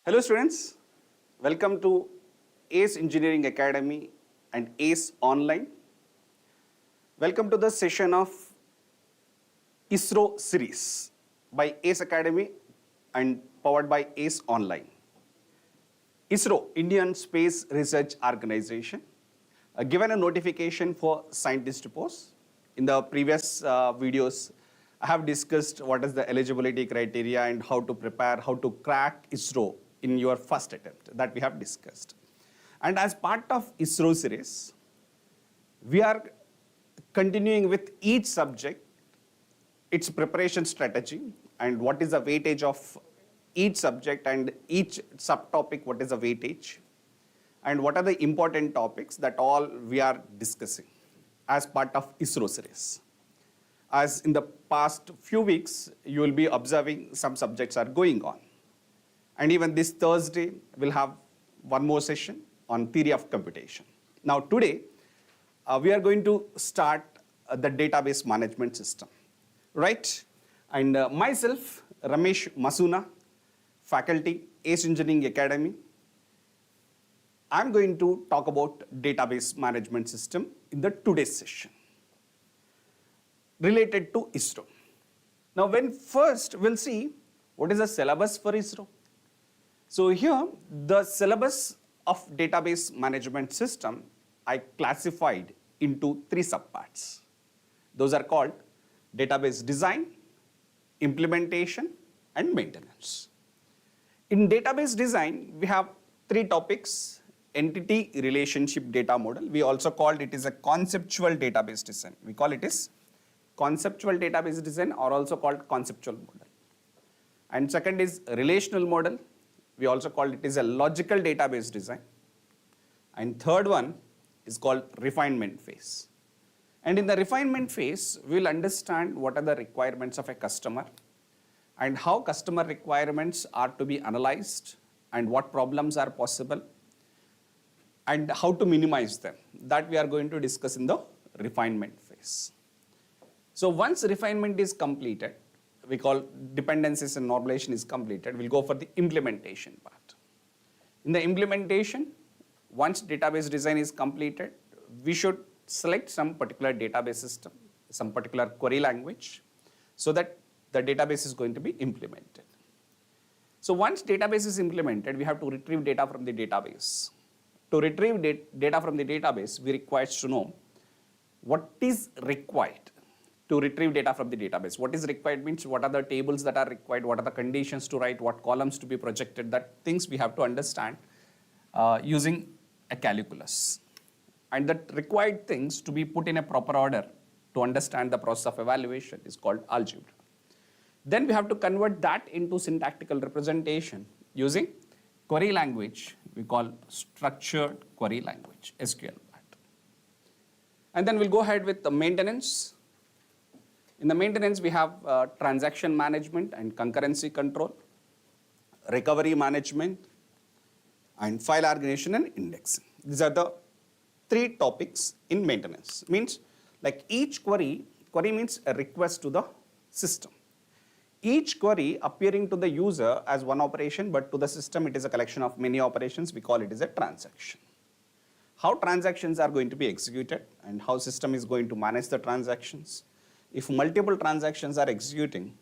Hello students, welcome to ACE Engineering Academy and ACE Online. Welcome to the session of ISRO series by ACE Academy and powered by ACE Online. ISRO, Indian Space Research Organization, given a notification for scientist to post. In the previous videos, I have discussed what is the eligibility criteria and how to prepare, how to crack ISRO in your first attempt that we have discussed. And as part of ISRO series, we are continuing with each subject, its preparation strategy, and what is the weightage of each subject and each subtopic, what is the weightage, and what are the important topics that all we are discussing as part of ISRO series. As in the past few weeks, you will be observing some subjects are going on. And even this Thursday, we'll have one more session on theory of computation. Now today, we are going to start the database management system, right? And myself, Ramesh Masuna, faculty, ACE Engineering Academy. I'm going to talk about database management system in the today's session related to ISRO. Now when first we'll see what is the syllabus for ISRO. So here, the syllabus of database management system, I classified into three subparts. Those are called database design, implementation, and maintenance. In database design, we have three topics: entity relationship data model. We also called it as a conceptual database design. We call it as conceptual database design, or also called conceptual model. And second is relational model. We also called it as a logical database design. And third one is called refinement phase. And in the refinement phase, we'll understand what are the requirements of a customer and how customer requirements are to be analyzed and what problems are possible and how to minimize them. That we are going to discuss in the refinement phase. So once refinement is completed, we call dependencies and normalization is completed, we'll go for the implementation part. In the implementation, once database design is completed, we should select some particular database system, some particular query language, so that the database is going to be implemented. So once database is implemented, we have to retrieve data from the database. To retrieve data from the database, we require to know what is required to retrieve data from the database. What is required means what are the tables that are required, what are the conditions to write, what columns to be projected, that things we have to understand using a calculus. And the required things to be put in a proper order to understand the process of evaluation is called algebra. Then we have to convert that into syntactical representation using query language, we call structured query language, SQL. And then we'll go ahead with the maintenance. In the maintenance, we have transaction management and concurrency control, recovery management, and file organization and indexing. These are the three topics in maintenance. Means like each query means a request to the system. Each query appearing to the user as one operation, but to the system it is a collection of many operations. We call it as a transaction. How transactions are going to be executed and how system is going to manage the transactions. If multiple transactions are executing,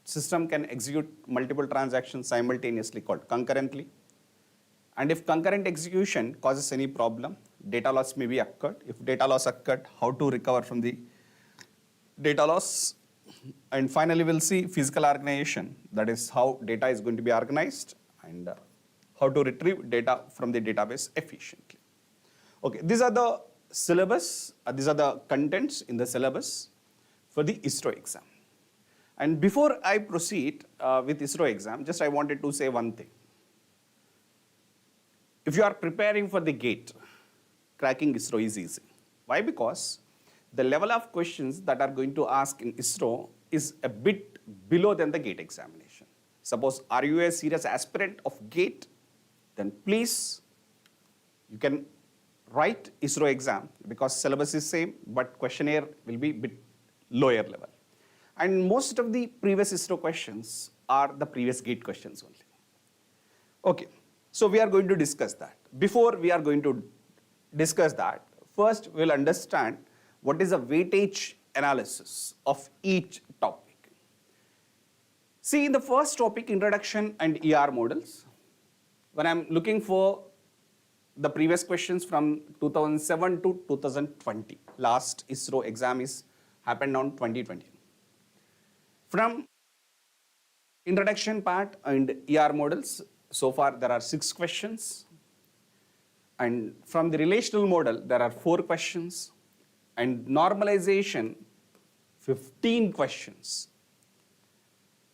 system can execute multiple transactions simultaneously called concurrently. And if concurrent execution causes any problem, data loss may be occurred. If data loss occurred, how to recover from the data loss. And finally, we'll see physical organization. That is how data is going to be organized and how to retrieve data from the database efficiently. Okay, these are the syllabus, these are the contents in the syllabus for the ISRO exam. And before I proceed with ISRO exam, just I wanted to say one thing. If you are preparing for the GATE, cracking ISRO is easy. Why? Because the level of questions that are going to ask in ISRO is a bit below than the GATE examination. Suppose, are you a serious aspirant of GATE? Then please, you can write ISRO exam because syllabus is same, but questionnaire will be bit lower level. And most of the previous ISRO questions are the previous GATE questions only. Okay, so we are going to discuss that. Before we are going to discuss that, first we'll understand what is a weightage analysis of each topic. See, in the first topic, introduction and ER models, when I'm looking for the previous questions from 2007 to 2020, last ISRO exam is happened on 2020. From introduction part and ER models, so far there are 6 questions. And from the relational model, there are 4 questions. And normalization, 15 questions.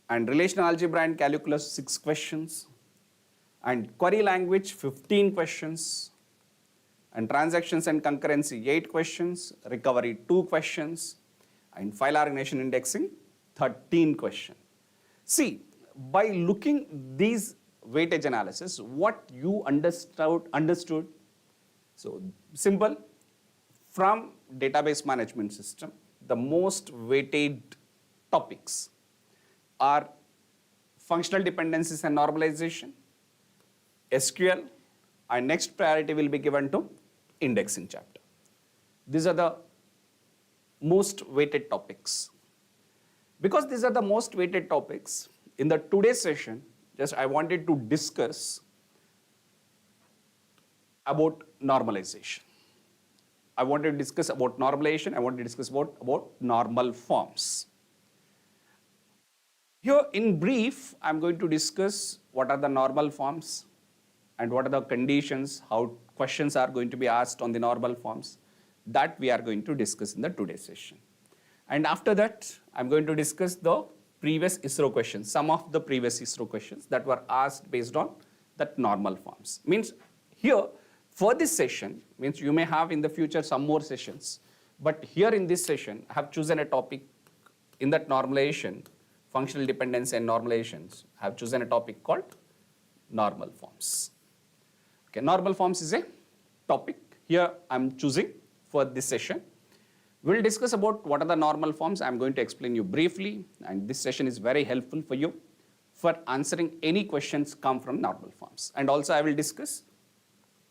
And relational algebra and calculus, 6 questions. And query language, 15 questions. And transactions and concurrency, 8 questions. Recovery, 2 questions. And file organization indexing, 13 questions. See, by looking these weightage analysis, what you understood, so simple, from database management system, the most weighted topics are functional dependencies and normalization, SQL, and next priority will be given to indexing chapter. These are the most weighted topics. Because these are the most weighted topics, in the today's session, just I wanted to discuss about normalization. I wanted to discuss about normalization. I want to discuss about normal forms. Here in brief, I'm going to discuss what are the normal forms and what are the conditions, how questions are going to be asked on the normal forms. That we are going to discuss in the today's session. And after that, I'm going to discuss the previous ISRO questions, some of the previous ISRO questions that were asked based on that normal forms. Means here, for this session, means you may have in the future some more sessions, but here in this session, I have chosen a topic in that normalization, functional dependency and normalizations. I have chosen a topic called normal forms. Okay, normal forms is a topic here I'm choosing for this session. We'll discuss about what are the normal forms. I'm going to explain you briefly, and this session is very helpful for you for answering any questions come from normal forms. And also I will discuss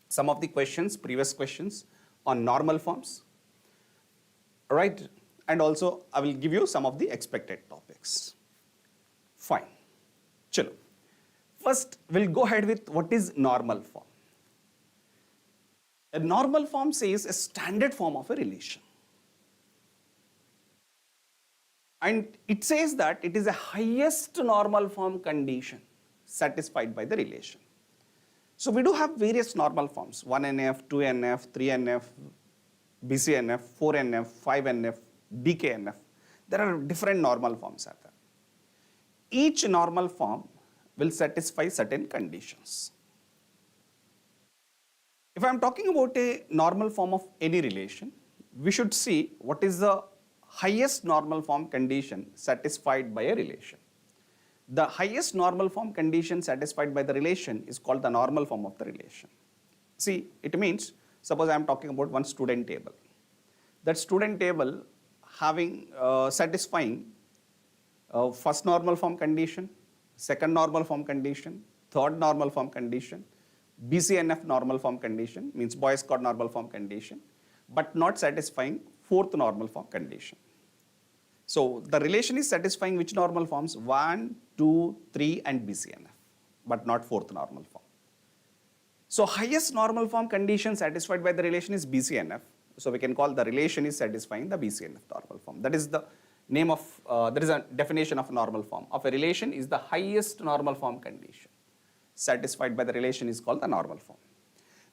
some of the questions, previous questions on normal forms, right? And also I will give you some of the expected topics. Fine. Chalo. First, we'll go ahead with what is normal form. A normal form says a standard form of a relation. And it says that it is a highest normal form condition satisfied by the relation. So we do have various normal forms, 1NF, 2NF, 3NF, BCNF, 4NF, 5NF, DKNF. There are different normal forms out there. Each normal form will satisfy certain conditions. If I am talking about a normal form of any relation, we should see what is the highest normal form condition satisfied by a relation. The highest normal form condition satisfied by the relation is called the normal form of the relation. See, it means, suppose I am talking about one student table. That student table having satisfying first normal form condition, second normal form condition, third normal form condition, BCNF normal form condition, means Boyce-Codd normal form condition, but not satisfying fourth normal form condition. So the relation is satisfying which normal forms? 1, 2, 3 and BCNF, but not fourth normal form. So highest normal form condition satisfied by the relation is BCNF. So we can call the relation is satisfying the BCNF normal form. That is the name of, that is a definition of normal form. Of a relation is the highest normal form condition satisfied by the relation is called the normal form.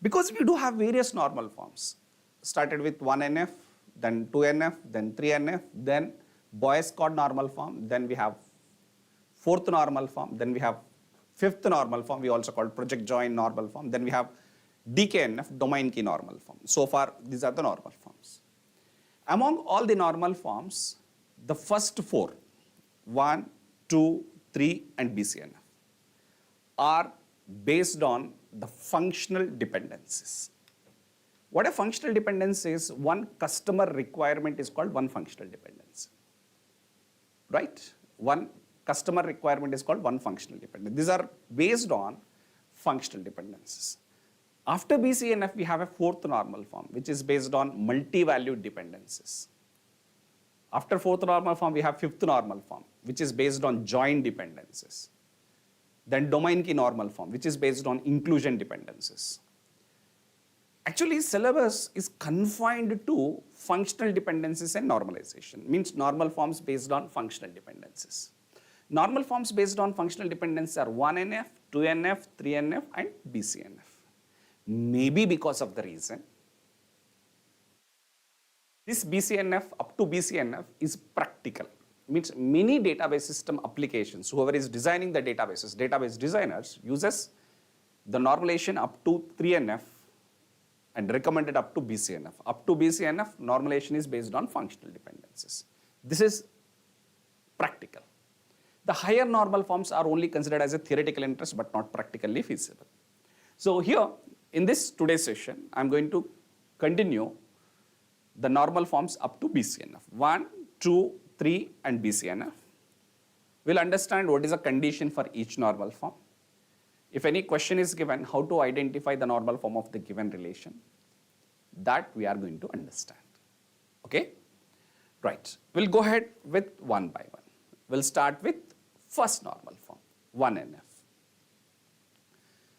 Because we do have various normal forms, started with 1NF, then 2NF, then 3NF, then Boyce-Codd normal form, then we have fourth normal form, then we have fifth normal form, we also call project join normal form, then we have DKNF, domain key normal form. So far, these are the normal forms. Among all the normal forms, the first 4, 1, 2, 3 and BCNF are based on the functional dependencies. What a functional dependency is, one customer requirement is called one functional dependency. Right? One customer requirement is called one functional dependency. These are based on functional dependencies. After BCNF, we have a fourth normal form, which is based on multi-valued dependencies. After fourth normal form, we have fifth normal form, which is based on joint dependencies. Then domain key normal form, which is based on inclusion dependencies. Actually, syllabus is confined to functional dependencies and normalization, means normal forms based on functional dependencies. Normal forms based on functional dependencies are 1NF, 2NF, 3NF, and BCNF. Maybe because of the reason this BCNF up to BCNF is practical. Means many database system applications, whoever is designing the databases, database designers uses the normalization up to 3NF and recommended up to BCNF. Up to BCNF, normalization is based on functional dependencies. This is practical. The higher normal forms are only considered as a theoretical interest but not practically feasible. So here, in this today's session, I'm going to continue the normal forms up to BCNF. 1, 2, 3 and BCNF. We'll understand what is a condition for each normal form. If any question is given, how to identify the normal form of the given relation, that we are going to understand. Okay? Right. We'll go ahead with one by one. We'll start with first normal form, 1NF.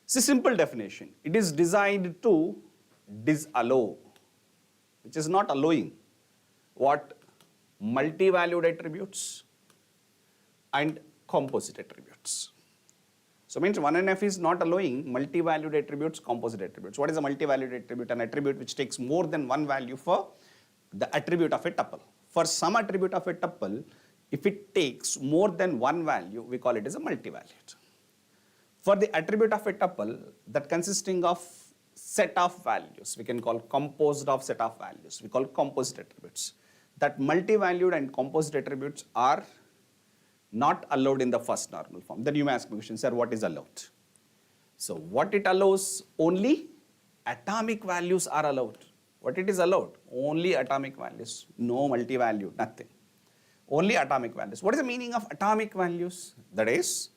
It's a simple definition. It is designed to disallow, which is not allowing, what? Multi-valued attributes and composite attributes. So means 1NF is not allowing multi-valued attributes, composite attributes. What is a multi-valued attribute? An attribute which takes more than one value for the attribute of a tuple. For some attribute of a tuple, if it takes more than one value, we call it as a multi-valued. For the attribute of a tuple that consisting of set of values, we can call composed of set of values, we call composite attributes. That multi-valued and composite attributes are not allowed in the first normal form. Then you may ask me question, sir, what is allowed? So what it allows, only atomic values are allowed. What it is allowed? Only atomic values, no multi-value, nothing. Only atomic values. What is the meaning of atomic values? That is,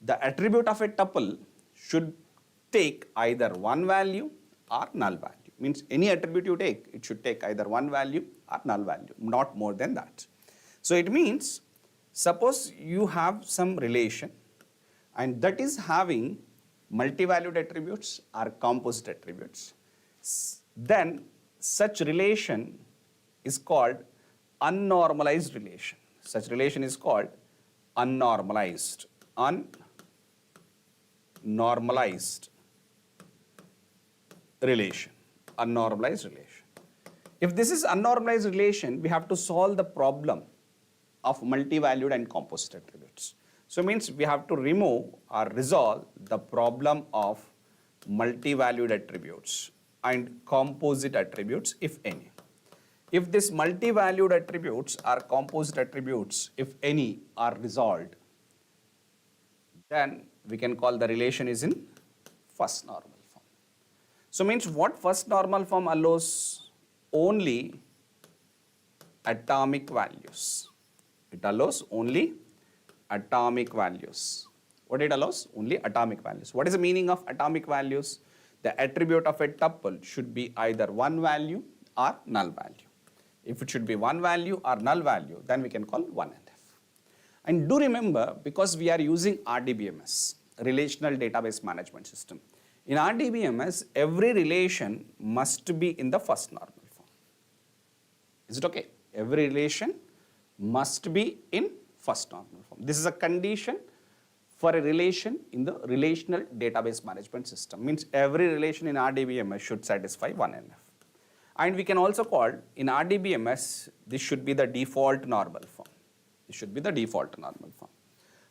the attribute of a tuple should take either one value or null value. Means any attribute you take, it should take either one value or null value, not more than that. So it means, suppose you have some relation and that is having multi-valued attributes or composite attributes, then such relation is called unnormalized relation. Such relation is called unnormalized. Unnormalized relation. Unnormalized relation. If this is unnormalized relation, we have to solve the problem of multi-valued and composite attributes. So it means we have to remove or resolve the problem of multi-valued attributes and composite attributes, if any. If this multi-valued attributes or composite attributes, if any, are resolved, then we can call the relation is in first normal form. So means what first normal form allows? Only atomic values. It allows only atomic values. What it allows? Only atomic values. What is the meaning of atomic values? The attribute of a tuple should be either one value or null value. If it should be one value or null value, then we can call 1NF. And do remember, because we are using RDBMS, Relational Database Management System. In RDBMS, every relation must be in the first normal form. Is it okay? Every relation must be in first normal form. This is a condition for a relation in the Relational Database Management System. Means every relation in RDBMS should satisfy 1NF. And we can also call, in RDBMS, this should be the default normal form. This should be the default normal form.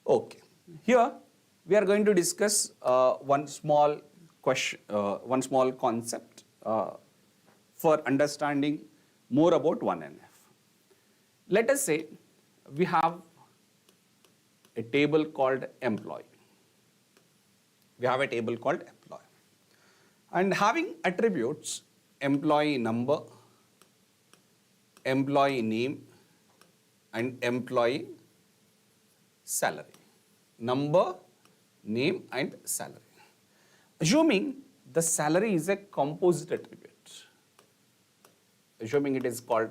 Okay. Here, we are going to discuss one small question, one small concept for understanding more about 1NF. Let us say we have a table called employee. We have a table called employee. And having attributes employee number, employee name, and employee salary. Number, name, and salary. Assuming the salary is a composite attribute. Assuming it is called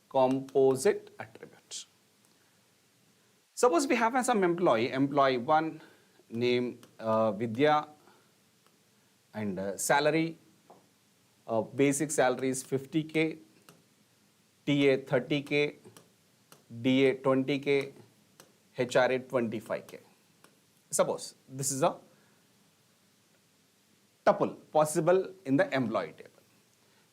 composite attribute. Suppose we have some employee 1, name Vidya, and salary, basic salary is 50K, TA 30K, DA 20K, HRA 25K. Suppose this is a tuple possible in the employee table.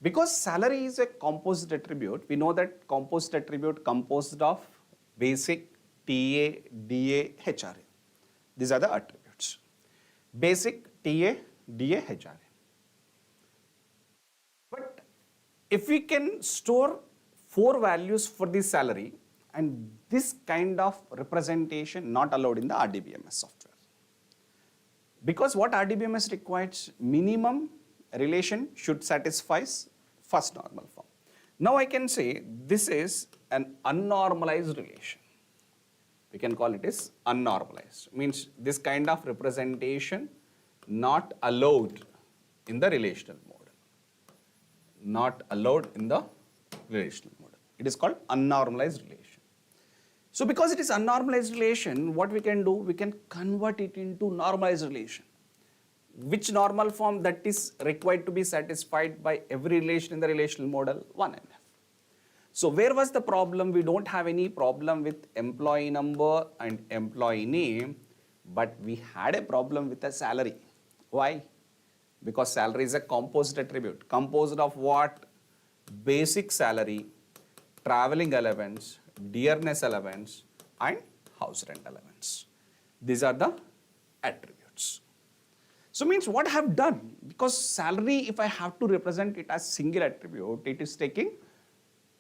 Because salary is a composite attribute, we know that composite attribute composed of basic, TA, DA, HRA. These are the attributes. Basic, TA, DA, HRA. But if we can store 4 values for the salary, and this kind of representation not allowed in the RDBMS software. Because what RDBMS requires, minimum relation should satisfy first normal form. Now I can say this is an unnormalized relation. We can call it as unnormalized. Means this kind of representation not allowed in the relational model. Not allowed in the relational model. It is called unnormalized relation. So because it is unnormalized relation, what we can do, we can convert it into normalized relation. Which normal form that is required to be satisfied by every relation in the relational model? 1NF. So where was the problem? We don't have any problem with employee number and employee name, but we had a problem with the salary. Why? Because salary is a composite attribute. Composed of what? Basic salary, traveling allowance, dearness allowance, and house rent allowance. These are the attributes. So means what I have done, because salary, if I have to represent it as single attribute, it is taking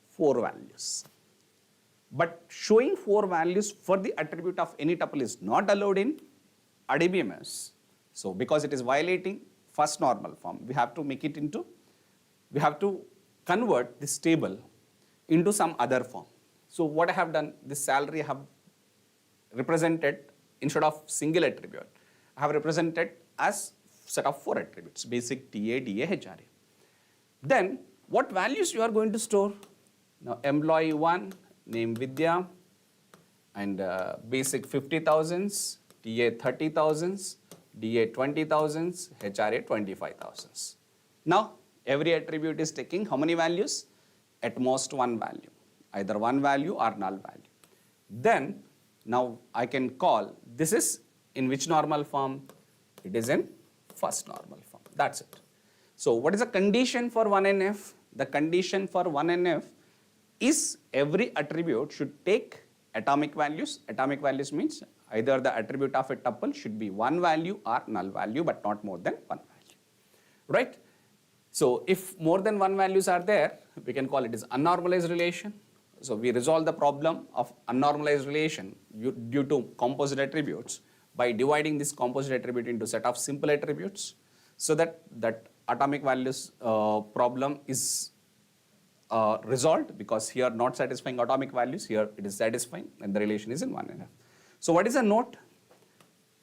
4 values. But showing 4 values for the attribute of any tuple is not allowed in RDBMS. So because it is violating first normal form, we have to make it into, we have to convert this table into some other form. So what I have done, this salary I have represented instead of single attribute, I have represented as set of 4 attributes, basic, TA, DA, HRA. Then what values you are going to store? Now employee 1, name Vidya, and basic 50,000, TA 30,000, DA 20,000, HRA 25,000. Now every attribute is taking how many values? At most 1 value, either 1 value or null value. Then now I can call, this is in which normal form? It is in first normal form. That's it. So what is the condition for 1NF? The condition for 1NF is every attribute should take atomic values. Atomic values means either the attribute of a tuple should be 1 value or null value, but not more than 1 value, right? So if more than 1 values are there, we can call it as unnormalized relation. So we resolve the problem of unnormalized relation due to composite attributes by dividing this composite attribute into set of simple attributes, so that atomic values problem is resolved, because here not satisfying atomic values, here it is satisfying, and the relation is in 1NF. So what is a note?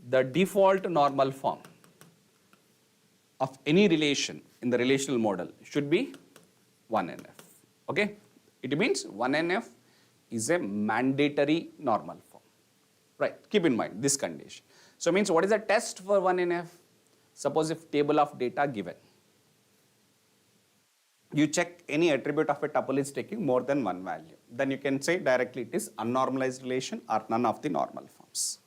The default normal form of any relation in the relational model should be 1NF. Okay? It means 1NF is a mandatory normal form. Right? Keep in mind this condition. So means what is the test for 1NF? Suppose if table of data given, you check any attribute of a tuple is taking more than 1 value, then you can say directly it is unnormalized relation or none of the normal forms.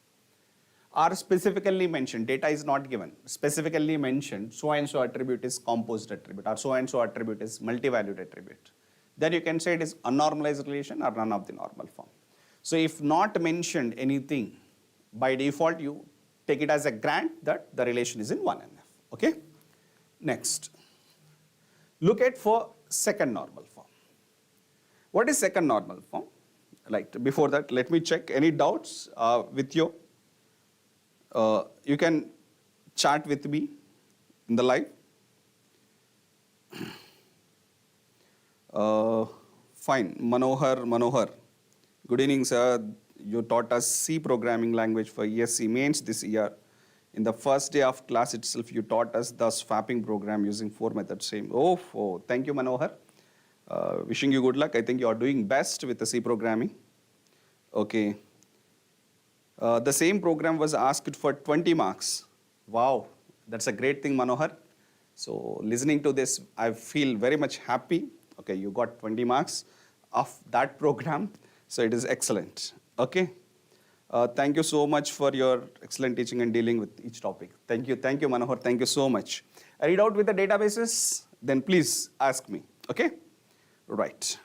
Or specifically mentioned, data is not given, specifically mentioned so and so attribute is composite attribute or so and so attribute is multi-valued attribute. Then you can say it is unnormalized relation or none of the normal form. So if not mentioned anything, by default you take it as a grant that the relation is in 1NF. Okay? Next. Look at for second normal form. What is second normal form? Like before that, let me check any doubts with you. You can chat with me in the live. Fine. Manohar. Good evening, sir. You taught us C programming language for ESC mains this year In the first day of class itself, you taught us the swapping program using 4 methods. Same. Oh, thank you, Manohar. Wishing you good luck. I think you are doing best with the C programming. Okay. The same program was asked for 20 marks. Wow, that's a great thing, Manohar. So listening to this, I feel very much happy. Okay, you got 20 marks of that program. So it is excellent. Okay. Thank you so much for your excellent teaching and dealing with each topic. Thank you, Manohar. Thank you so much. I read out with the databases, then please ask me. Okay. Right.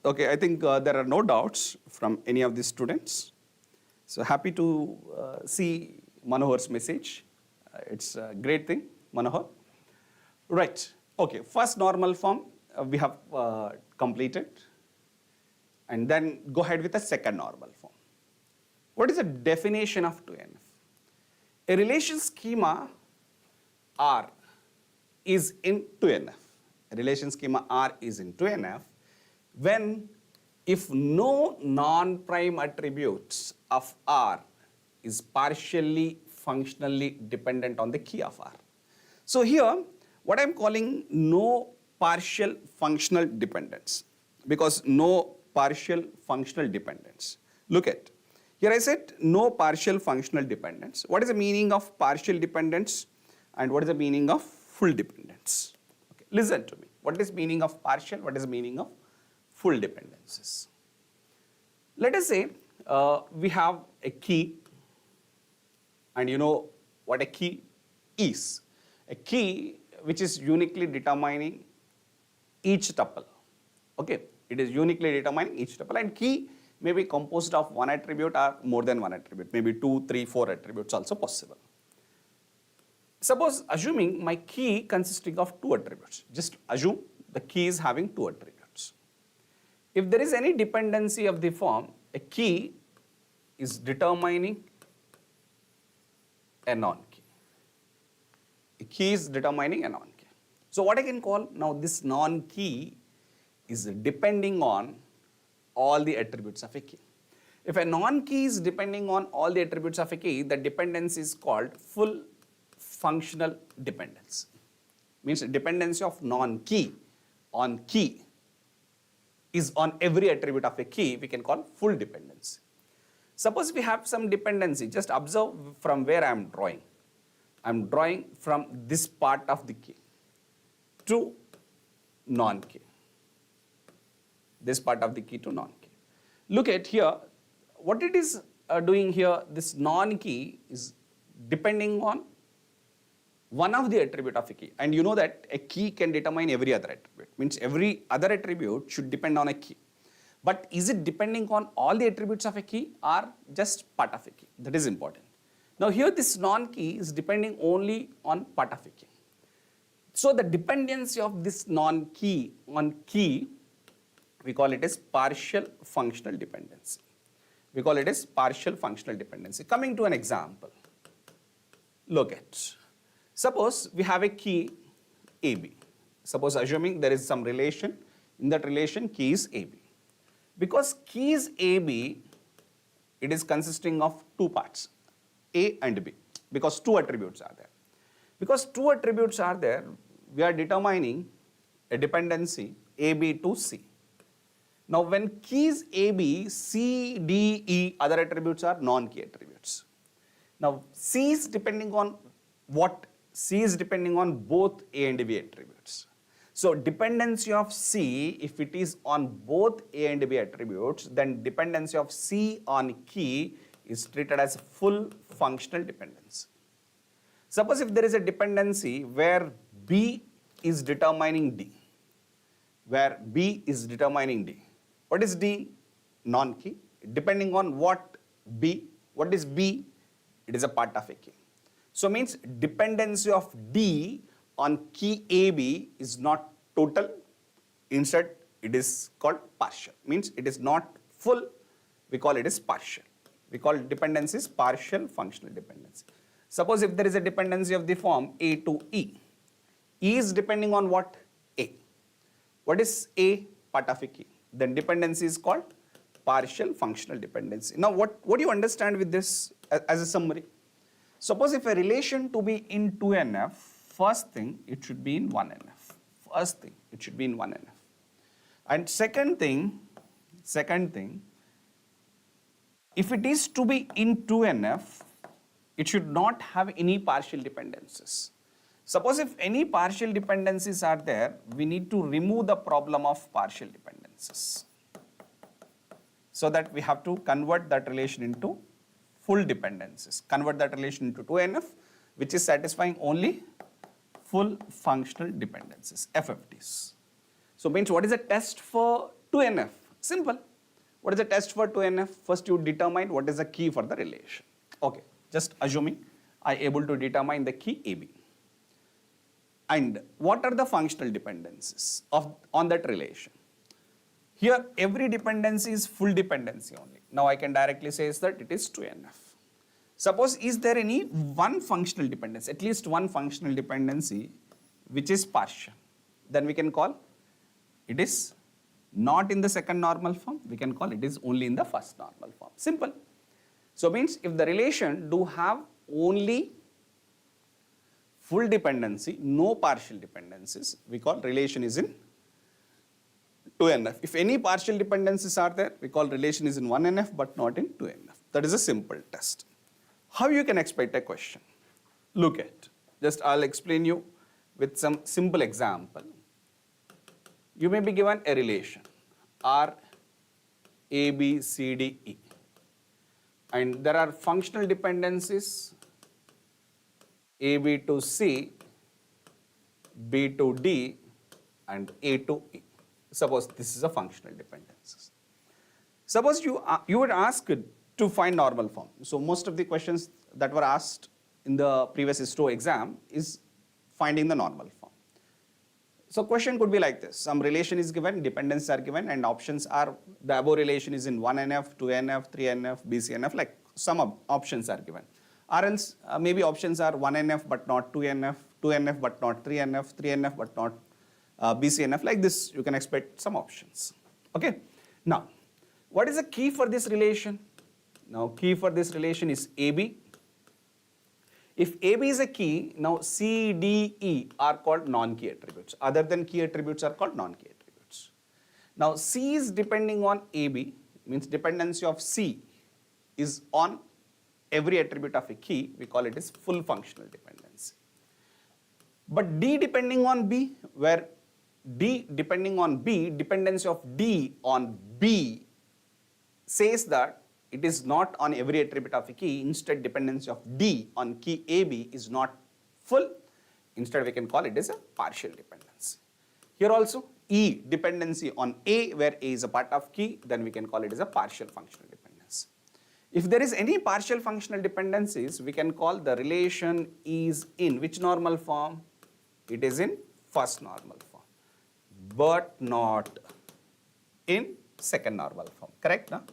Okay, I think there are no doubts from any of the students. So happy to see Manohar's message. It's a great thing, Manohar. Right. Okay, first normal form we have completed. And then go ahead with the second normal form. What is the definition of 2NF? A relation schema R is in 2NF. A relation schema R is in 2NF when if no non-prime attributes of R is partially functionally dependent on the key of R. So here, what I'm calling no partial functional dependence, because no partial functional dependence. Look at, here I said no partial functional dependence. What is the meaning of partial dependence and what is the meaning of full dependence? Okay, listen to me. What is meaning of partial? What is the meaning of full dependencies? Let us say we have a key, and you know what a key is. A key which is uniquely determining each tuple. Okay, it is uniquely determining each tuple, and key may be composed of one attribute or more than one attribute, maybe 2, 3, 4 attributes also possible. Suppose assuming my key consisting of 2 attributes. Just assume the key is having 2 attributes. If there is any dependency of the form, a key is determining a non-key. A key is determining a non-key. So what I can call now this non-key is depending on all the attributes of a key. If a non-key is depending on all the attributes of a key, the dependence is called full functional dependence. Means dependency of non-key on key is on every attribute of a key, we can call full dependency. Suppose we have some dependency, just observe from where I am drawing. I am drawing from this part of the key to non-key. This part of the key to non-key. Look at here, what it is doing here, this non-key is depending on one of the attribute of a key. And you know that a key can determine every other attribute. Means every other attribute should depend on a key. But is it depending on all the attributes of a key or just part of a key? That is important. Now here this non-key is depending only on part of a key. So the dependency of this non-key on key, we call it as partial functional dependency. We call it as partial functional dependency. Coming to an example, look at, suppose we have a key AB. Suppose assuming there is some relation, in that relation key is AB. Because key is AB, it is consisting of 2 parts, A and B, because 2 attributes are there. Because 2 attributes are there, we are determining a dependency AB to C. Now when keys AB, C, D, E, other attributes are non-key attributes. Now C is depending on what? C is depending on both A and B attributes. So dependency of C, if it is on both A and B attributes, then dependency of C on key is treated as full functional dependency. Suppose if there is a dependency where B is determining D, where B is determining D. What is D? Non-key. Depending on what B? What is B? It is a part of a key. So means dependency of D on key AB is not total. Instead, it is called partial. Means it is not full. We call it as partial. We call dependencies partial functional dependency. Suppose if there is a dependency of the form A to E. E is depending on what? A. What is A? Part of a key. Then dependency is called partial functional dependency. Now what do you understand with this as a summary? Suppose if a relation to be in 2NF, first thing, it should be in 1NF. First thing, it should be in 1NF. And second thing, if it is to be in 2NF, it should not have any partial dependencies. Suppose if any partial dependencies are there, we need to remove the problem of partial dependencies. So that we have to convert that relation into full dependencies. Convert that relation into 2NF, which is satisfying only full functional dependencies, FFTs. So means what is the test for 2NF? Simple. What is the test for 2NF? First you determine what is the key for the relation. Okay, just assuming I able to determine the key AB. And what are the functional dependencies on that relation? Here every dependency is full dependency only. Now I can directly say is that it is 2NF. Suppose is there any one functional dependency, at least one functional dependency which is partial, then we can call it is not in the second normal form, we can call it is only in the first normal form. Simple. So means if the relation do have only full dependency, no partial dependencies, we call relation is in 2NF. If any partial dependencies are there, we call relation is in 1NF but not in 2NF. That is a simple test. How you can expect a question? Look at, just I'll explain you with some simple example. You may be given a relation R, A, B, C, D, E. And there are functional dependencies A, B to C, B to D, and A to E. Suppose this is a functional dependencies. Suppose you would ask to find normal form. So most of the questions that were asked in the previous ISRO exam is finding the normal form. So question could be like this. Some relation is given, dependencies are given, and options are the above relation is in 1NF, 2NF, 3NF, BCNF, like some options are given. Or else maybe options are 1NF but not 2NF, 2NF but not 3NF, 3NF but not BCNF. Like this you can expect some options. Okay. Now what is the key for this relation? Now key for this relation is AB. If AB is a key, now C, D, E are called non-key attributes. Other than key attributes are called non-key attributes. Now C is depending on AB, means dependency of C is on every attribute of a key, we call it as full functional dependency. But D depending on B, where D depending on B, dependency of D on B says that it is not on every attribute of a key, instead dependency of D on key AB is not full, instead we can call it as a partial dependency. Here also E dependency on A, where A is a part of key, then we can call it as a partial functional dependency. If there is any partial functional dependencies, we can call the relation is in which normal form? It is in first normal form, but not in second normal form, correct? No?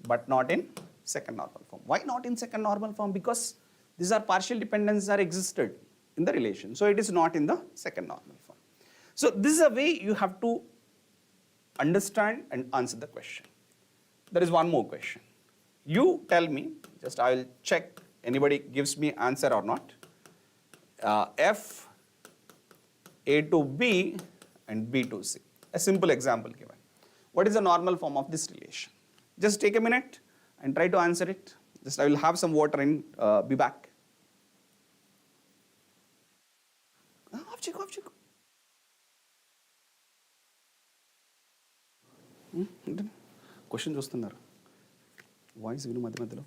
But not in second normal form. Why not in second normal form? Because these are partial dependencies are existed in the relation. So it is not in the second normal form. So this is a way you have to understand and answer the question. There is one more question. You tell me, just I will check anybody gives me answer or not. F, A to B and B to C. A simple example given. What is the normal form of this relation? Just take a minute and try to answer it. Just I will have some water and be back. Question చూస్తున్నారు voice విను మధ్య మధ్యలో.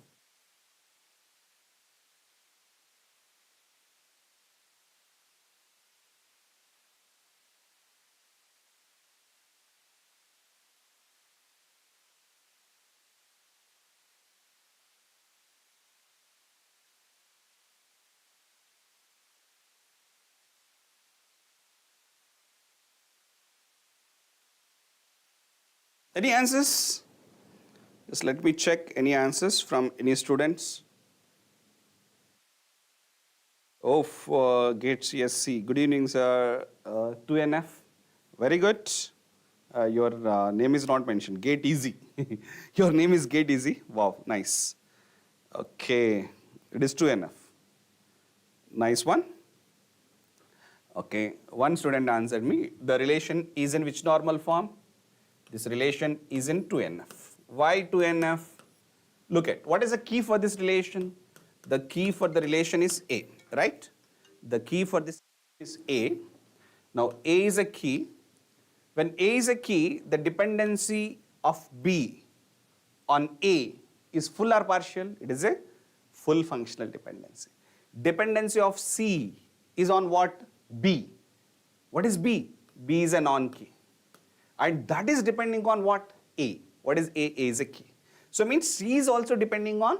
Any answers? Just let me check any answers from any students. Gate CSC. Good evening, sir. 2NF. Very good. Your name is not mentioned. Gate Easy. Your name is Gate Easy. Wow, nice. Okay. It is 2NF. Nice one. Okay, one student answered me, the relation is in which normal form? This relation is in 2NF. Why 2NF? Look at, what is the key for this relation? The key for the relation is A, right? The key for this is A. Now A is a key. When A is a key, the dependency of B on A is full or partial? It is a full functional dependency. Dependency of C is on what? B. What is B? B is a non-key. And that is depending on what? A. What is A? A is a key. So it means C is also depending on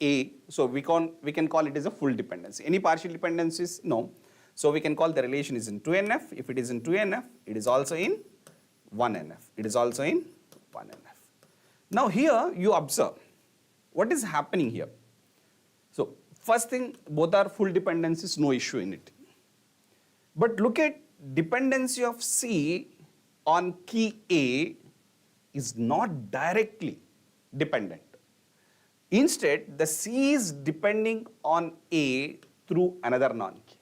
A. So we can call it as a full dependency. Any partial dependencies? No. So we can call the relation is in 2NF. If it is in 2NF, it is also in 1NF. It is also in 1NF. Now here you observe what is happening here. So first thing, both are full dependencies, no issue in it. But look at dependency of C on key A is not directly dependent. Instead, the C is depending on A through another non-key.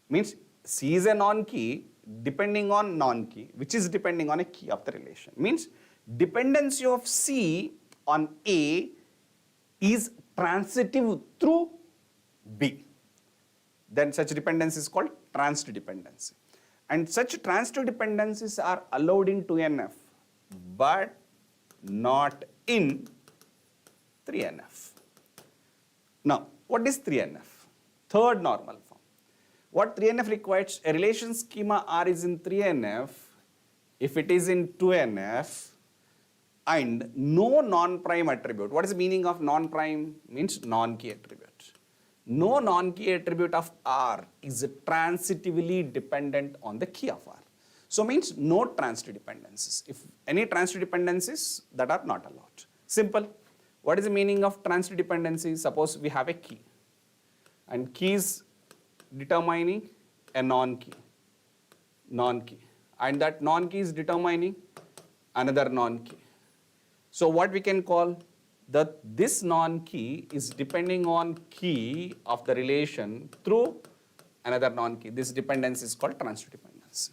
Means C is a non-key depending on non-key, which is depending on a key of the relation. Means dependency of C on A is transitive through B. Then such dependency is called transitive dependency. And such transitive dependencies are allowed in 2NF, but not in 3NF. Now, what is 3NF? Third normal form. What 3NF requires? A relation schema R is in 3NF if it is in 2NF and no non-prime attribute. What is the meaning of non-prime? Means non-key attribute. No non-key attribute of R is transitively dependent on the key of R. So means no transitive dependencies. If any transitive dependencies, that are not allowed. Simple. What is the meaning of transitive dependency? Suppose we have a key and key is determining a non-key, and that non-key is determining another non-key. So what we can call that this non-key is depending on key of the relation through another non-key. This dependency is called transitive dependency.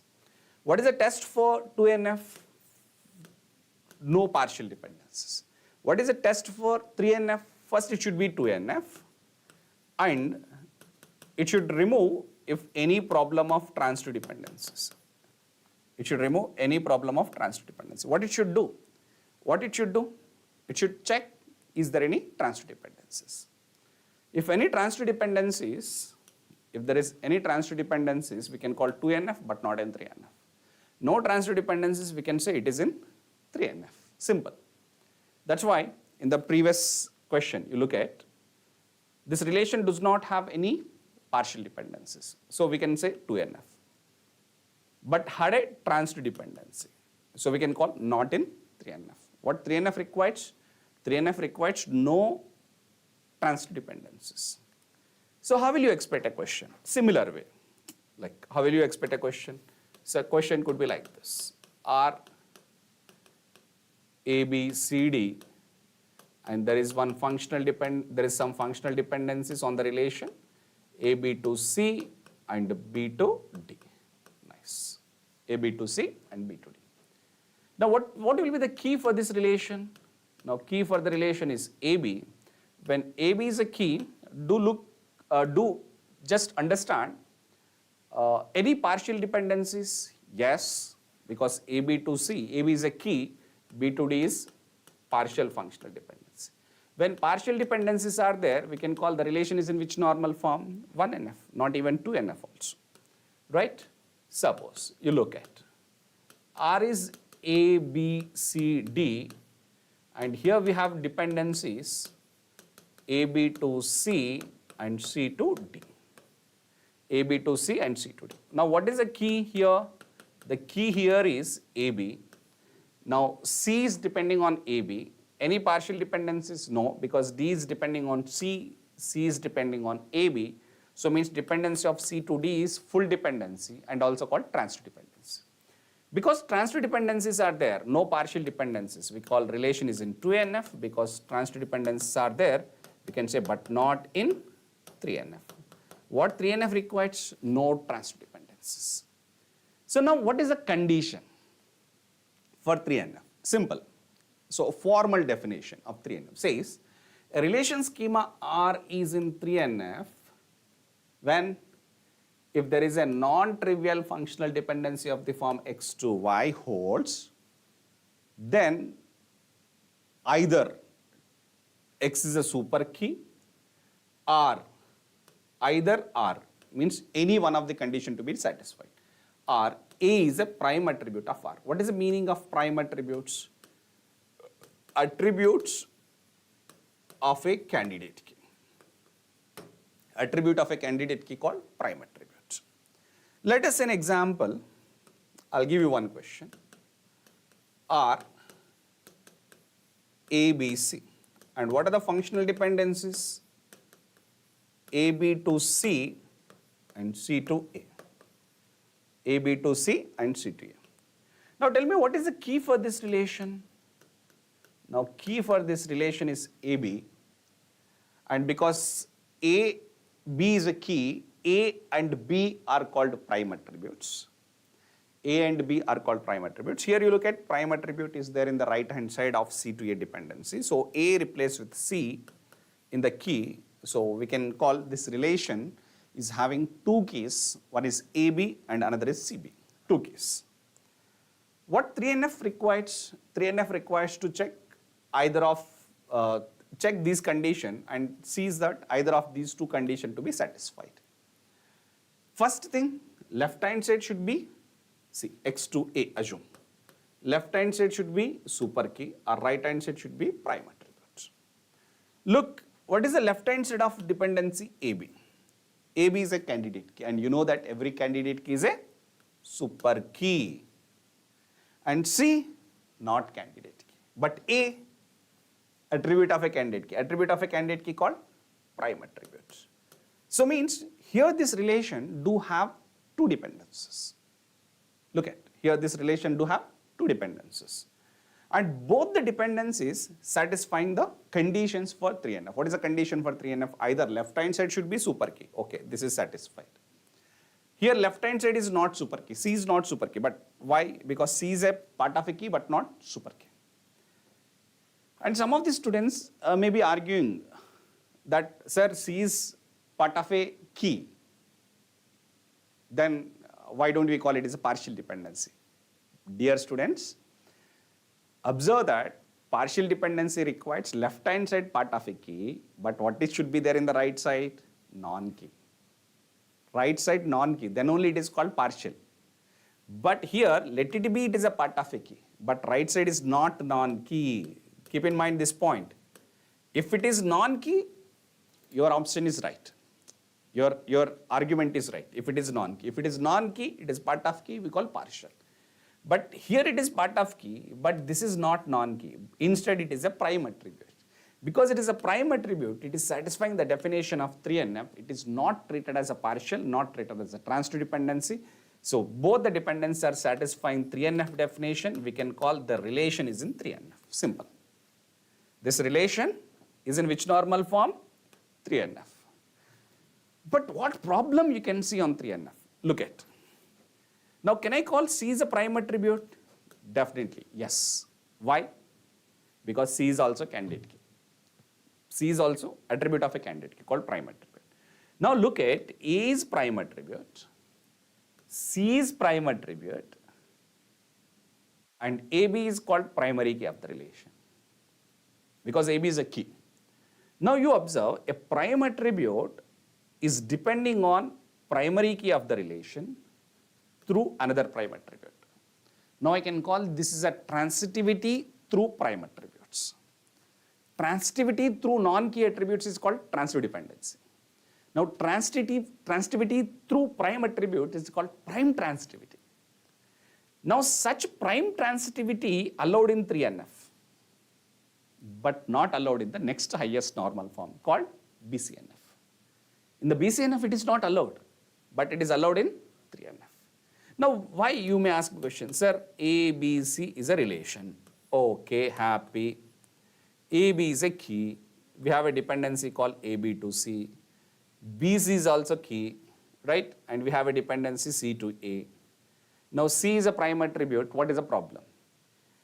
What is the test for 2NF? No partial dependencies. What is the test for 3NF? First it should be 2NF and it should remove if any problem of transitive dependencies. It should remove any problem of transitive dependency. What it should do? It should check, is there any transitive dependencies? If any transitive dependencies, if there is any transitive dependencies, we can call 2NF but not in 3NF. No transitive dependencies, we can say it is in 3NF. Simple. That's why in the previous question you look at, this relation does not have any partial dependencies. So we can say 2NF. But had a transitive dependency. So we can call not in 3NF. What 3NF requires? 3NF requires no transitive dependencies. So how will you expect a question? Similar way. Like how will you expect a question? So a question could be like this. R, A, B, C, D, and there is some functional dependencies on the relation A, B to C and B to D. Nice. A, B to C and B to D. Now what will be the key for this relation? Now key for the relation is AB. When AB is a key, do just understand any partial dependencies? Yes, because AB to C, AB is a key, B to D is partial functional dependency. When partial dependencies are there, we can call the relation is in which normal form? 1NF, not even 2NF also, right? Suppose you look at R is A, B, C, D, and here we have dependencies A, B to C and C to D. A, B to C and C to D. Now what is the key here? The key here is AB. Now C is depending on AB. Any partial dependencies? No, because D is depending on C, C is depending on AB. So means dependency of C to D is full dependency and also called transitive dependency. Because transitive dependencies are there, no partial dependencies, we call relation is in 2NF. Because transitive dependencies are there, we can say but not in 3NF. What 3NF requires? No transitive dependencies. So now what is the condition for 3NF? Simple. So a formal definition of 3NF says a relation schema R is in 3NF when if there is a non-trivial functional dependency of the form x to y holds, then either x is a super key or either R means any one of the condition to be satisfied, or A is a prime attribute of R. What is the meaning of prime attributes? Attributes of a candidate key. Attribute of a candidate key called prime attributes. Let us an example. I'll give you one question. R, A, B, C. And what are the functional dependencies? A, B to C and C to A. A, B to C and C to A. Now tell me what is the key for this relation? Now key for this relation is AB, and because A, B is a key, A and B are called prime attributes. A and B are called prime attributes. Here you look at prime attribute is there in the right hand side of C to A dependency. So A replaced with C in the key. So we can call this relation is having two keys. One is AB and another is CB. Two keys. What 3NF requires? 3NF requires to check either of check these condition and sees that either of these two conditions to be satisfied. First thing, left hand side should be x to A, assume. Left hand side should be super key or right hand side should be prime attributes. Look, what is the left hand side of dependency? AB. AB is a candidate key, and you know that every candidate key is a super key. And C, not candidate key, but A, attribute of a candidate key. Attribute of a candidate key called prime attributes. So means here this relation do have two dependencies. Look at here this relation do have two dependencies. And both the dependencies satisfying the conditions for 3NF. What is the condition for 3NF? Either left hand side should be super key. Okay, this is satisfied. Here left hand side is not super key. C is not super key. But why? Because C is a part of a key but not super key. And some of the students may be arguing that, sir, C is part of a key. Then why don't we call it as a partial dependency? Dear students, observe that partial dependency requires left hand side part of a key, but what it should be there in the right side? Non-key. Right side non-key, then only it is called partial. But here, let it be it is a part of a key, but right side is not non-key. Keep in mind this point. If it is non-key, your option is right. Your argument is right if it is non-key. If it is non-key, it is part of key, we call partial. But here it is part of key, but this is not non-key. Instead, it is a prime attribute. Because it is a prime attribute, it is satisfying the definition of 3NF. It is not treated as a partial, not treated as a transitive dependency. So both the dependencies are satisfying 3NF definition. We can call the relation is in 3NF. Simple. This relation is in which normal form? 3NF. But what problem you can see on 3NF? Look at. Now, can I call C is a prime attribute? Definitely, yes. Why? Because C is also candidate key. C is also attribute of a candidate key called prime attribute. Now, look at A is prime attribute, C is prime attribute, and AB is called primary key of the relation. Because AB is a key. Now, you observe a prime attribute is depending on primary key of the relation through another prime attribute. Now I can call this is a transitivity through prime attributes. Transitivity through non-key attributes is called transitive dependency. Now transitivity through prime attribute is called prime transitivity. Now such prime transitivity allowed in 3NF, but not allowed in the next highest normal form called BCNF. In the BCNF it is not allowed, but it is allowed in 3NF. Now, why you may ask the question, sir, A, B, C is a relation. Okay, happy. A, B is a key. We have a dependency called A, B to C. BC is also key, right? And we have a dependency C to A. Now C is a prime attribute. What is the problem?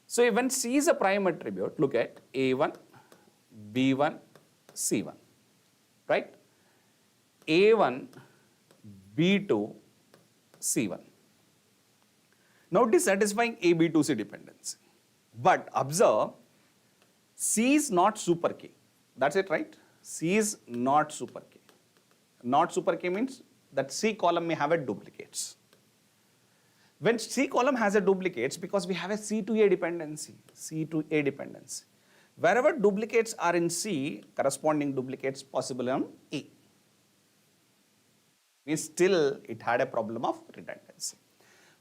So when C is a prime attribute, look at A1, B1, C1, right? A1, B2, C1. Now it is satisfying A, B, 2, C dependency. But observe, C is not super key. That's it, right? C is not super key. Not super key means that C column may have a duplicates. When C column has a duplicates, because we have a C to A dependency, C to A dependency. Wherever duplicates are in C, corresponding duplicates possible on A. Means still it had a problem of redundancy.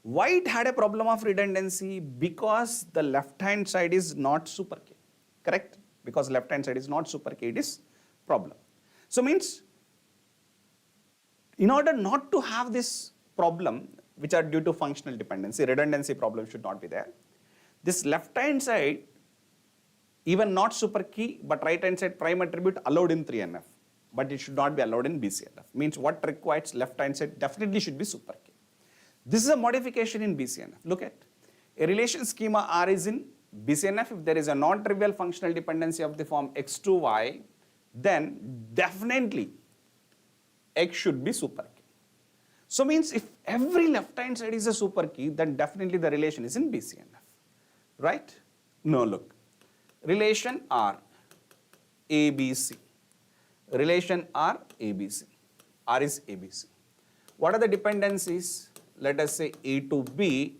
Why it had a problem of redundancy? Because the left hand side is not super key, correct? Because left hand side is not super key, it is problem. So means in order not to have this problem, which are due to functional dependency, redundancy problem should not be there. This left hand side, even not super key, but right hand side prime attribute allowed in 3NF, but it should not be allowed in BCNF. Means what requires left hand side definitely should be super key. This is a modification in BCNF. Look at a relation schema R is in BCNF. If there is a non-trivial functional dependency of the form x to y, then definitely x should be super key. So means if every left hand side is a super key, then definitely the relation is in BCNF, right? No, look, relation R, ABC, relation R, ABC, R is ABC. What are the dependencies? Let us say A to B,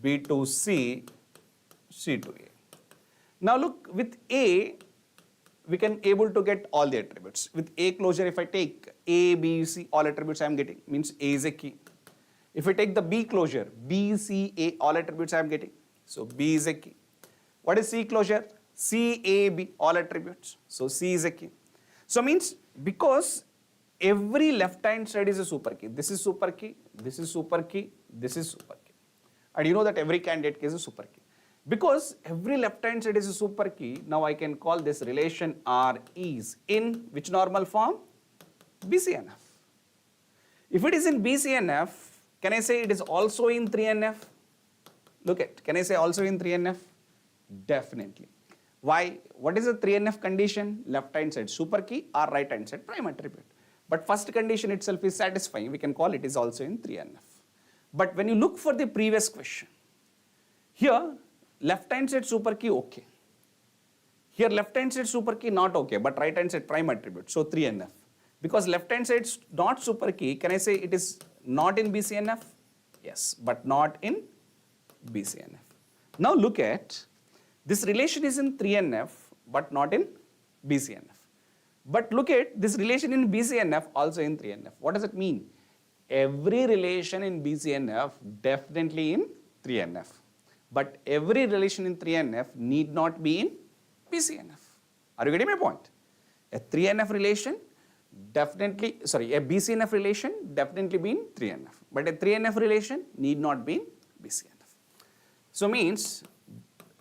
B to C, C to A. Now look, with A, we can able to get all the attributes. With A closure, if I take A, B, C, all attributes I am getting, means A is a key. If I take the B closure, B, C, A, all attributes I am getting, so B is a key. What is C closure? C, A, B, all attributes, so C is a key. So means because every left hand side is a super key, this is super key, this is super key, this is super key. And you know that every candidate key is a super key. Because every left hand side is a super key, now I can call this relation R is in which normal form? BCNF. If it is in BCNF, can I say it is also in 3NF? Look at, can I say also in 3NF? Definitely. Why? What is the 3NF condition? Left hand side super key or right hand side prime attribute. But first condition itself is satisfying, we can call it is also in 3NF. But when you look for the previous question, here left hand side super key okay. Here left hand side super key not okay, but right hand side prime attribute, so 3NF. Because left hand side is not super key, can I say it is not in BCNF? Yes, but not in BCNF. Now look at, this relation is in 3NF, but not in BCNF. But look at this relation in BCNF also in 3NF. What does it mean? Every relation in BCNF definitely in 3NF. But every relation in 3NF need not be in BCNF. Are you getting my point? A 3NF relation definitely, sorry, a BCNF relation definitely be in 3NF. But a 3NF relation need not be in BCNF. So means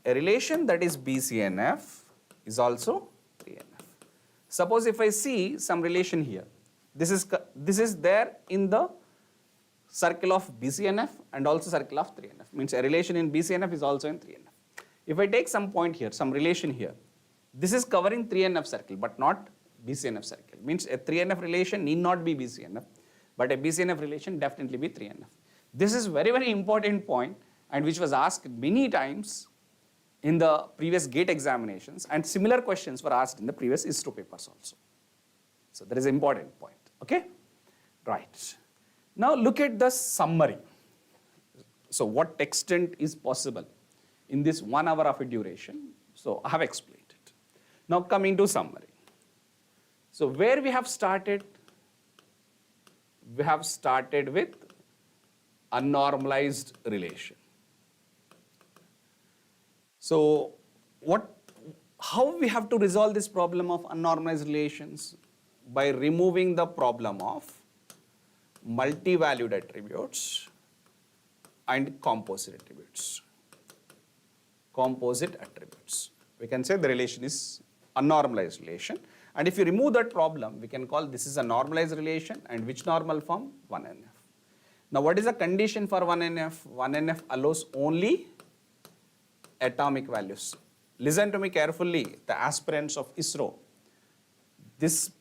a relation that is BCNF is also 3NF. Suppose if I see some relation here, this is there in the circle of BCNF and also circle of 3NF. Means a relation in BCNF is also in 3NF. If I take some point here, some relation here, this is covering 3NF circle but not BCNF circle. Means a 3NF relation need not be BCNF, but a BCNF relation definitely be 3NF. This is very, very important point and which was asked many times in the previous GATE examinations, and similar questions were asked in the previous ISRO papers also. So that is an important point, okay? Right. Now look at the summary. So what extent is possible in this 1 hour of a duration? So I have explained it. Now coming to summary. So where we have started? We have started with a normalized relation. So how we have to resolve this problem of unnormalized relations? By removing the problem of multi-valued attributes and composite attributes. Composite attributes. We can say the relation is a normalized relation. And if you remove that problem, we can call this is a normalized relation, and which normal form? 1NF. Now what is the condition for 1NF? 1NF allows only atomic values. Listen to me carefully, the aspirants of ISRO. This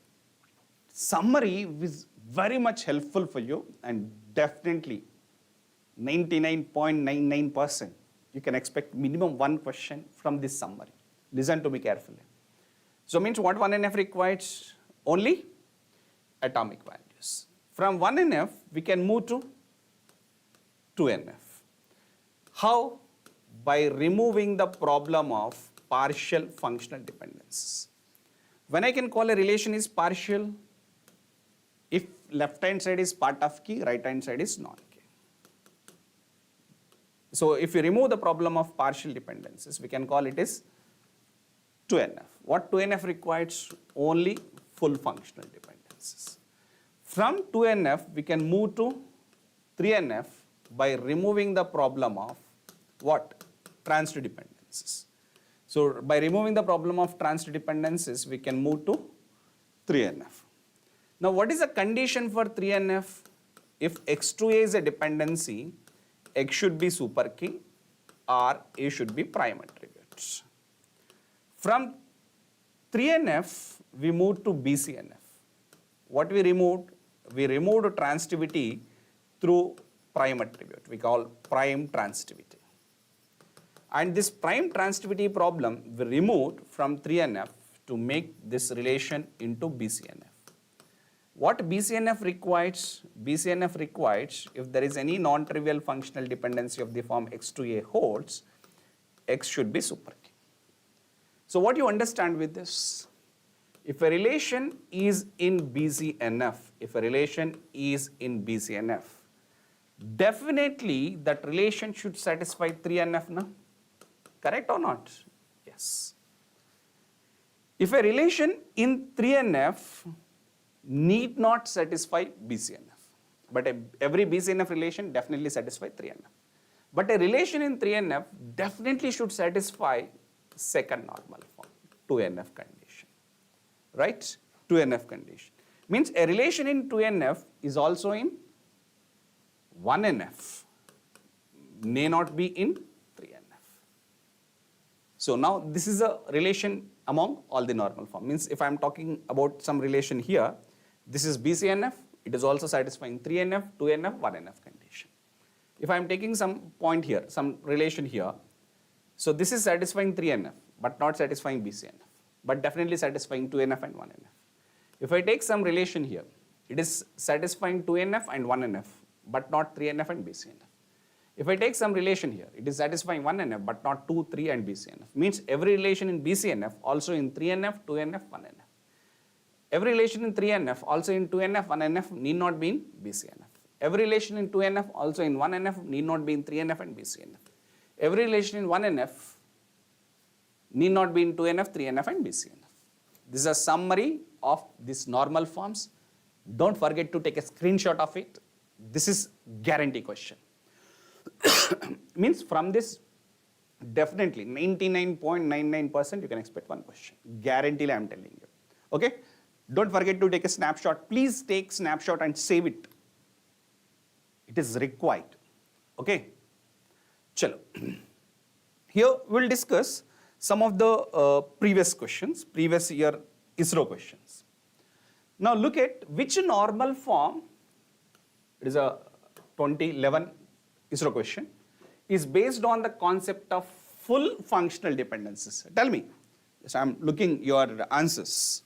summary is very much helpful for you, and definitely 99.99% you can expect minimum one question from this summary. Listen to me carefully. So means what 1NF requires? Only atomic values. From 1NF we can move to 2NF. How? By removing the problem of partial functional dependencies. When I can call a relation is partial, if left hand side is part of key, right hand side is non-key. So if you remove the problem of partial dependencies, we can call it as 2NF. What 2NF requires? Only full functional dependencies. From 2NF, we can move to 3NF by removing the problem of what? Transitive dependencies. So by removing the problem of transitive dependencies, we can move to 3NF. Now what is the condition for 3NF? If X2A is a dependency, X should be super key or A should be prime attributes. From 3NF, we move to BCNF. What we removed? We removed transitivity through prime attribute. We call prime transitivity. And this prime transitivity problem we removed from 3NF to make this relation into BCNF. What BCNF requires? BCNF requires if there is any non-trivial functional dependency of the form X2A holds, X should be super key. So what you understand with this? If a relation is in BCNF, definitely that relation should satisfy 3NF, na? Correct or not? Yes. If a relation in 3NF need not satisfy BCNF, but every BCNF relation definitely satisfies 3NF. But a relation in 3NF definitely should satisfy second normal form, 2NF condition, right? 2NF condition. Means a relation in 2NF is also in 1NF, may not be in 3NF. So now this is a relation among all the normal form. Means if I am talking about some relation here, this is BCNF, it is also satisfying 3NF, 2NF, 1NF condition. If I am taking some point here, some relation here, so this is satisfying 3NF, but not satisfying BCNF, but definitely satisfying 2NF and 1NF. If I take some relation here, it is satisfying 2NF and 1NF, but not 3NF and BCNF. If I take some relation here, it is satisfying 1NF, but not 2, 3 and BCNF. Means every relation in BCNF, also in 3NF, 2NF, 1NF. Every relation in 3NF, also in 2NF, 1NF need not be in BCNF. Every relation in 2NF, also in 1NF need not be in 3NF and BCNF. Every relation in 1NF need not be in 2NF, 3NF and BCNF. This is a summary of these normal forms. Don't forget to take a screenshot of it. This is guarantee question. Means from this, definitely 99.99% you can expect one question. Guarantee I am telling you. Okay? Don't forget to take a snapshot. Please take snapshot and save it. It is required. Okay? Chalo. Here we will discuss some of the previous questions, previous year ISRO questions. Now look at which normal form, it is a 2011 ISRO question, is based on the concept of full functional dependencies. Tell me. Yes, I am looking your answers.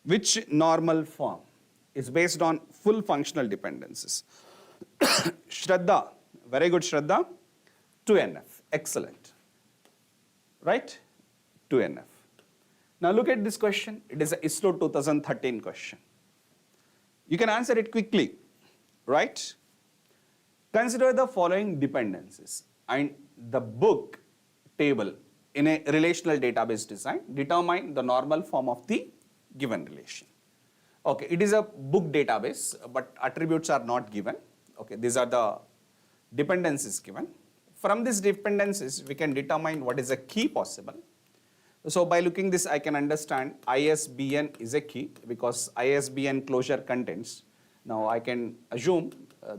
Which normal form is based on full functional dependencies? Shraddha, very good Shraddha. 2NF, excellent. Right? 2NF. Now look at this question. It is a ISRO 2013 question. You can answer it quickly, right? Consider the following dependencies and the book table in a relational database design. Determine the normal form of the given relation. Okay, it is a book database, but attributes are not given. Okay, these are the dependencies given. From these dependencies, we can determine what is a key possible. So by looking this, I can understand ISBN is a key because ISBN closure contains. Now I can assume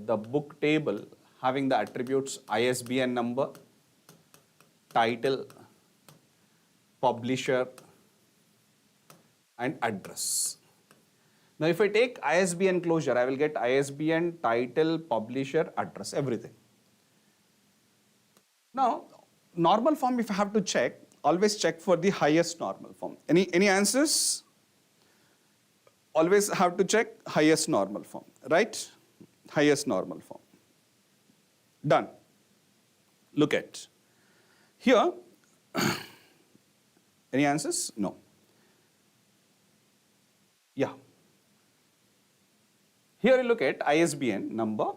the book table having the attributes ISBN number, title, publisher, and address. Now if I take ISBN closure, I will get ISBN, title, publisher, address, everything. Now, normal form, if I have to check, always check for the highest normal form. Any answers? Always have to check highest normal form, right? Highest normal form. Done. Look at. Here, any answers? No. Yeah. Here you look at ISBN number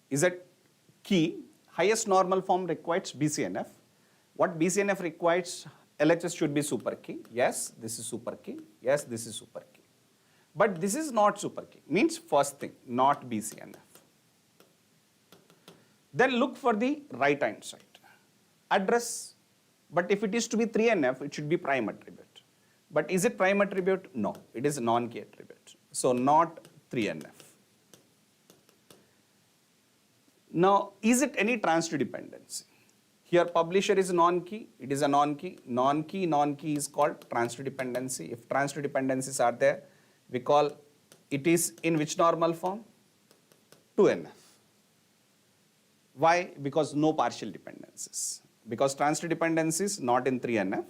is a key. Highest normal form requires BCNF. What BCNF requires, LHS should be super key. Yes, this is super key. Yes, this is super key. But this is not super key, means first thing, not BCNF. Then look for the right hand side. Address, but if it is to be 3NF, it should be prime attribute. But is it prime attribute? No, it is non-key attribute. So not 3NF. Now, is it any transitive dependency? Here publisher is non-key, it is a non-key. Non-key is called transitive dependency. If transitive dependencies are there, we call it is in which normal form? 2NF. Why? Because no partial dependencies. Because transitive dependencies not in 3NF,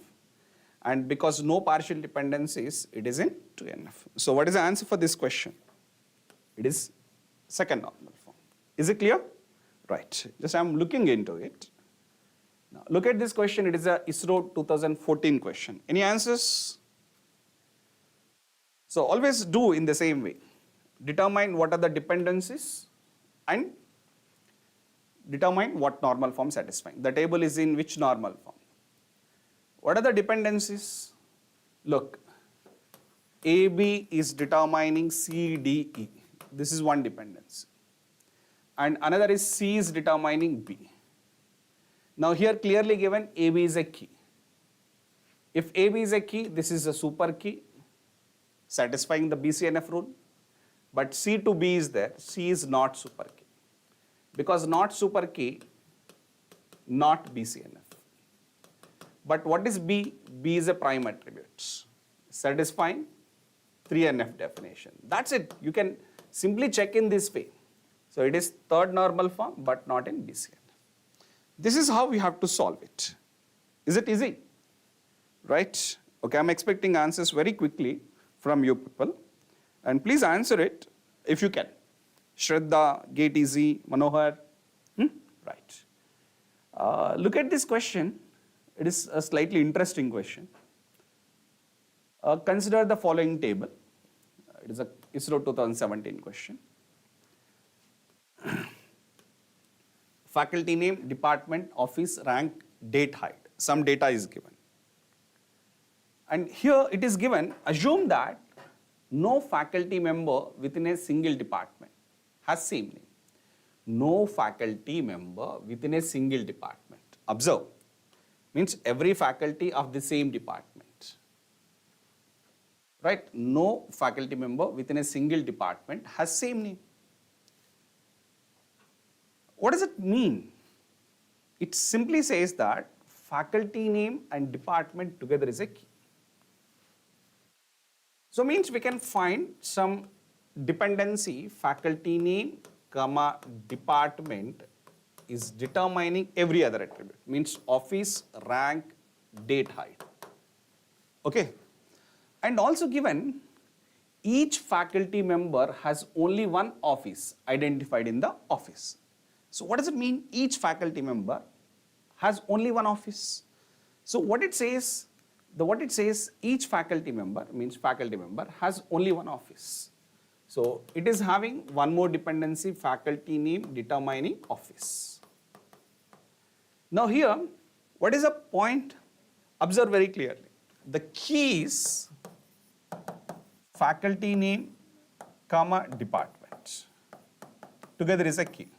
and because no partial dependencies, it is in 2NF. So what is the answer for this question? It is second normal form. Is it clear? Right. Just I am looking into it. Now look at this question. It is a ISRO 2014 question. Any answers? So always do in the same way. Determine what are the dependencies and determine what normal form satisfying. The table is in which normal form? What are the dependencies? Look, AB is determining CDE. This is one dependency. And another is C is determining B. Now here clearly given AB is a key. If AB is a key, this is a super key satisfying the BCNF rule. But C to B is there, C is not super key. Because not super key, not BCNF. But what is B? B is a prime attribute, satisfying 3NF definition. That's it. You can simply check in this way. So it is third normal form, but not in BCNF. This is how we have to solve it. Is it easy? Right? Okay, I'm expecting answers very quickly from you people. And please answer it if you can. Shraddha, Gate Easy, Manohar. Right. Look at this question. It is a slightly interesting question. Consider the following table. It is a ISRO 2017 question. Faculty name, department, office, rank, date, height. Some data is given. And here it is given, assume that no faculty member within a single department has same name. No faculty member within a single department. Observe. Means every faculty of the same department. Right? No faculty member within a single department has same name. What does it mean? It simply says that faculty name and department together is a key. So means we can find some dependency, faculty name, comma, department is determining every other attribute. Means office, rank, date, height. Okay. And also given each faculty member has only one office identified in the office. So what does it mean? Each faculty member has only one office. So what it says, each faculty member means faculty member has only one office. So it is having one more dependency, faculty name determining office. Now here, what is the point? Observe very clearly. The key is faculty name, comma, department. Together is a key.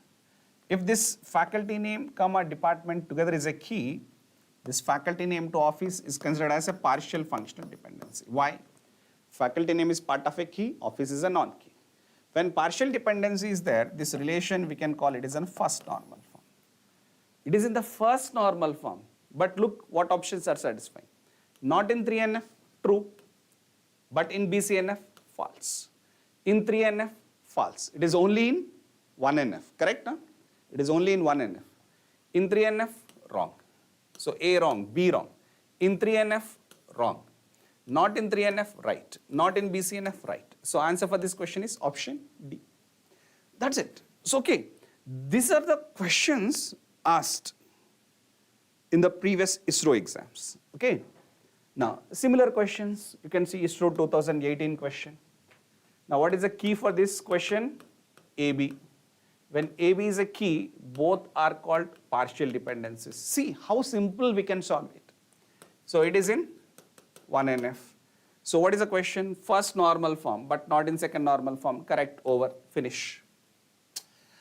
If this faculty name, comma, department together is a key, This faculty name to office is considered as a partial functional dependency. Why? Faculty name is part of a key, office is a non-key. When partial dependency is there, this relation we can call it as a first normal form. It is in the first normal form, but look what options are satisfying. Not in 3NF, true, but in BCNF, false. In 3NF, false. It is only in 1NF, correct? Huh? It is only in 1NF. In 3NF, wrong. So A wrong, B wrong. In 3NF, wrong. Not in 3NF, right. Not in BCNF, right. So answer for this question is option D. That's it. So okay, these are the questions asked in the previous ISRO exams. Okay. Now similar questions, you can see ISRO 2018 question. Now what is the key for this question? AB. When AB is a key, both are called partial dependencies. See how simple we can solve it. So it is in 1NF. So what is the question? First normal form, but not in second normal form. Correct, over, finish.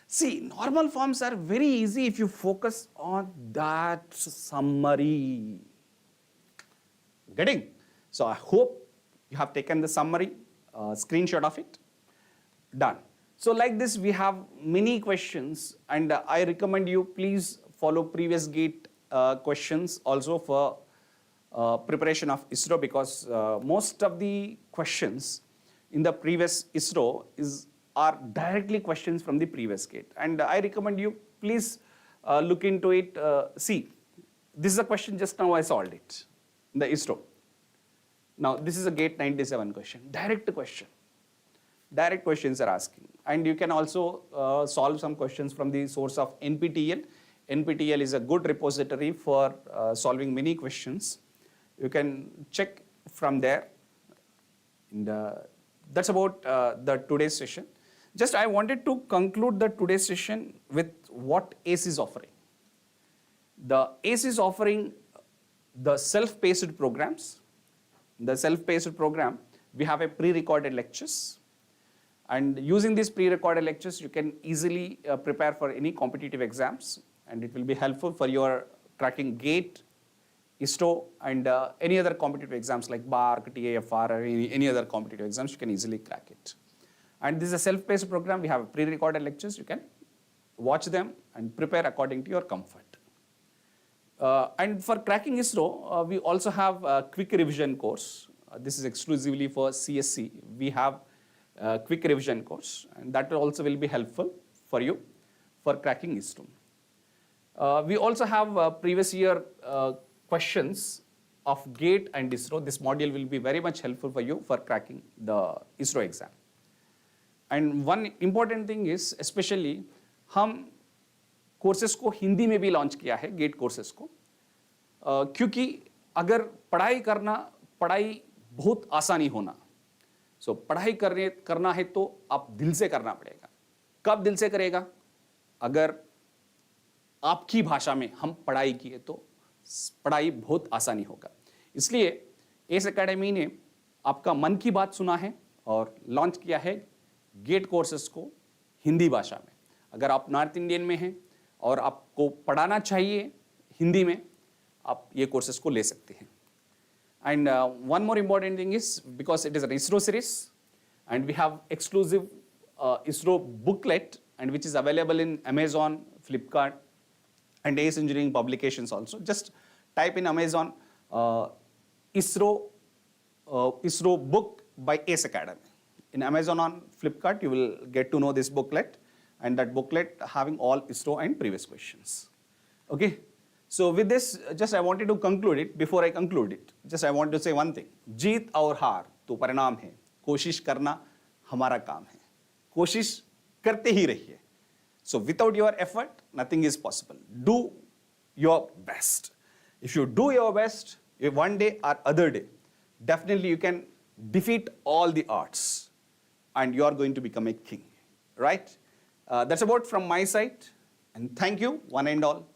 See, normal forms are very easy if you focus on that summary. Getting? So I hope you have taken the summary, screenshot of it. Done. So like this, we have many questions, and I recommend you please follow previous GATE questions also for preparation of ISRO, because most of the questions in the previous ISRO are directly questions from the previous GATE. And I recommend you please look into it. See, this is a question just now I solved it in the ISRO. Now this is a GATE 97 question, direct question. Direct questions are asking. And you can also solve some questions from the source of NPTEL. NPTEL is a good repository for solving many questions. You can check from there. And that's about the today's session. Just I wanted to conclude the today's session with what ACE is offering. The ACE is offering the self-paced programs. The self-paced program, we have a pre-recorded lectures. And using these pre-recorded lectures, you can easily prepare for any competitive exams, and it will be helpful for your cracking GATE, ISRO, and any other competitive exams like BARC, TAFR, or any other competitive exams, you can easily crack it. And this is a self-paced program. We have pre-recorded lectures. You can watch them and prepare according to your comfort. And for cracking ISRO, we also have a quick revision course. This is exclusively for CSC. We have quick revision course, and that also will be helpful for you for cracking ISRO. We also have previous year questions of GATE and ISRO. This module will be very much helpful for you for cracking the ISRO exam. And one important thing is, especially हम courses को हिंदी में भी launch किया है, gate courses को, क्योंकि अगर पढ़ाई बहुत आसानी होना, सो पढ़ाई करना है तो आप दिल से करना पड़ेगा. कब दिल से करेगा? अगर आपकी भाषा में हम पढ़ाई किए तो पढ़ाई बहुत आसानी होगा. इसलिए एस एकेडमी ने आपका मन की बात सुना है और लॉन्च किया है गेट कोर्सेज को हिंदी भाषा में. अगर आप नॉर्थ इंडियन में हैं और आपको पढ़ाना चाहिए हिंदी में, आप ये कोर्सेज को ले सकते हैं. And one more important thing is, because it is an ISRO series, and we have exclusive ISRO booklet, and which is available in Amazon, Flipkart, and ACE Engineering publications also. Just type in Amazon ISRO book by ACE Academy. In Amazon or Flipkart, you will get to know this booklet, and that booklet having all ISRO and previous questions. Okay. So with this, just I wanted to conclude it. Before I conclude it, just I want to say one thing. जीत और हार तो परिणाम है, कोशिश करना हमारा काम है. कोशिश करते ही रहिए. So without your effort, nothing is possible. Do your best. If you do your best, one day or other day, definitely you can defeat all the odds, and you are going to become a king. Right? That's about from my side, and thank you one and all.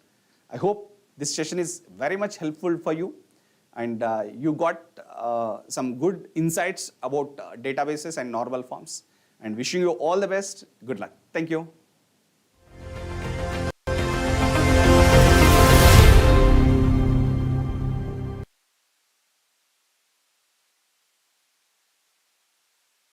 I hope this session is very much helpful for you, and you got some good insights about databases and normal forms, and wishing you all the best. Good luck. Thank you.